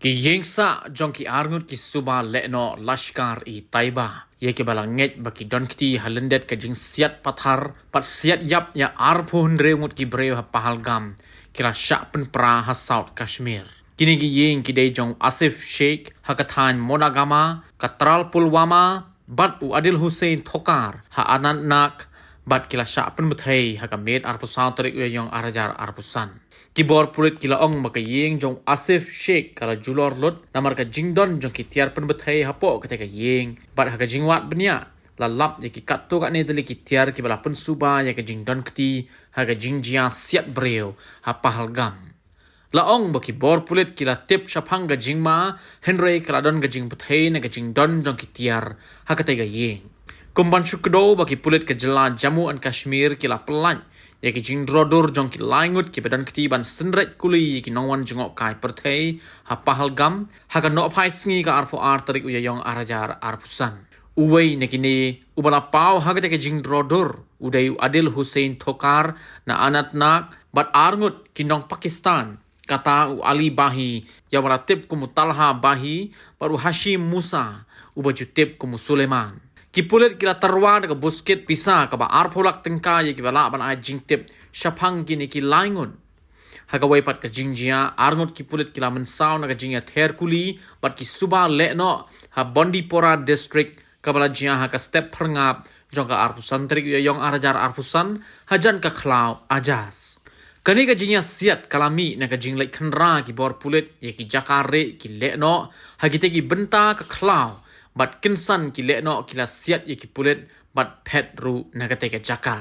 Ki yengsa jong ki arngut ki suba lekno lashkar i Taiba. Ye ki balanget baki donkti halendet ka jing siat pathar pat siat yap ya arphun remut ki breu ha Pahalgam kira syak pen pra ha South Kashmir. Kini ki yeng ki dei jong Asif Sheikh hakathan Monagama Katral Pulwama bat u Adil Hussein Thokar ha Anantnag bat kila syak pen bethei ha kamet arpusan tarik yong arajar arpusan. Kibor pulit kila ong maka yeng jong Asif Sheikh kala julor lot namar ka jingdon jong kitiar pen bethei hapo ketika yeng bat ha ka jingwat benya lalap ya ki katto ka ne tali kitiar ki bala pen suba ya ka jingdon kti ha ka jingjia siat breu ha Pahalgam. Laong baki bor pulit kila tip syapang ga jingma Henry kala don ga jing bethei na ga jingdon jong kitiar ha ketika yeng. Kumban syukdo baki pulit ke jela Jammu and Kashmir kila pelan ya ki jing drodur jong ki laingut ki badan ketiban senret kuli ki nongwan jengok kai perthei ha Pahalgam ha ka no phai sngi ka arpo ar tarik uya yong arajar arpusan uwei ne kini ubala pau ha ka jing drodur udai Adil Hussein Thokar na Anantnag bat arngut ki nong Pakistan kata u Ali Bahi ya wala tip kumu Talha Bahi baru Hashim Musa ubaju tip kumu Suleiman. Kipulit kila terwa daga buskit pisa kaba arpolak tengka ye kibala ban ai jingtip syapang kini ki laingun. Haga waipat ka jingjia arngut kipulit kila mensau naga jingya therkuli bat ki suba lekno ha Bondipora district kabala jia ha ka step perngap jongka arpusan trik yong arajar arpusan hajan ka khlau ajas. Kani ka jinya siat kalami naga jinglek khenra ki bor pulit ye ki jakare ki lekno hagite ki benta ka khlau bat kinsan ki lekno kila siat ye ki pulit bat pet ru nagate ke jaka.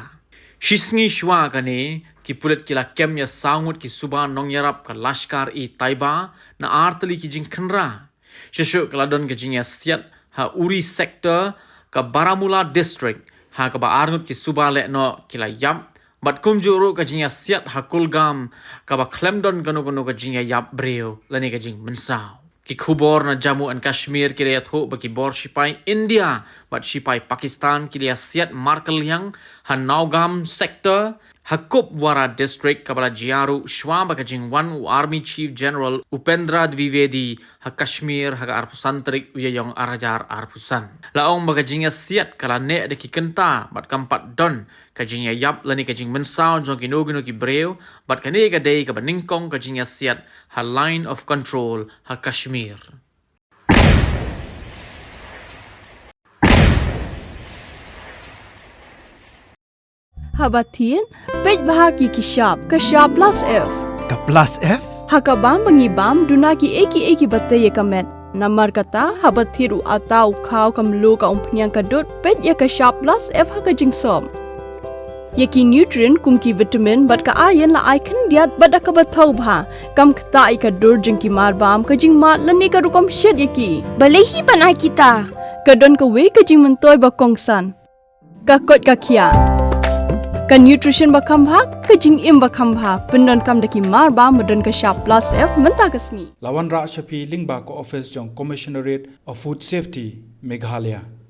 Shisngi shwa kane ki pulit kila kem ya sangut ki suba nong yarap ka lashkar i Taiba na artali ki jing khenra. Shishuk kala don ke jingya siat ha Uri sector ka Baramulla district ha ka ba arngut ki suba lekno kila yap bat kumjuru ka jingya siat ha Kulgam ka ba Klemdon kanu ka jingya yap breu lani ka jing mensau. Ki khubor na Jammu and Kashmir kiliya tho baki bor sipai India bat sipai Pakistan kiliya siat Markel yang ha Naugam sector ha Kupwara district kabala jiaru shwa baka jingwan u Army Chief General Upendra Dwivedi ha Kashmir ha arpusan trik uyayong arajar arpusan. Laong baka jingya siat kala ne de ki kenta bat kampat don ka jingya yap lani ka jing mensau jong kinogino ki breu bat kane ka dei ka baningkong ka jingya siat ha line of control ha Kashmir. Habatin, pej bahagi kishap, kashap plus F. Ka plus F? Hakabam bangibam dunaki eki batay kamet. Namar kata habathiru atau kau kamlu ka umpnyang kadut pej ya kashap plus F hakajing som. Yaki nutrient kumki vitamin bat ka ayan la icon diat bat akabatau bha. Kam kata ikadur jengki marbam kajing mat lani ka rukom shed yaki. Balehi banai kita. Kadon ka we kajing mentoy bakongsan. Kakot kakia. Ka nutrition bakam bha kajing im bakam bha pendon kam daki marba medon ka sharp plus F menta kasni Lawan Ra Shafi Lingba ko office jong Commissionerate of Food Safety Meghalaya.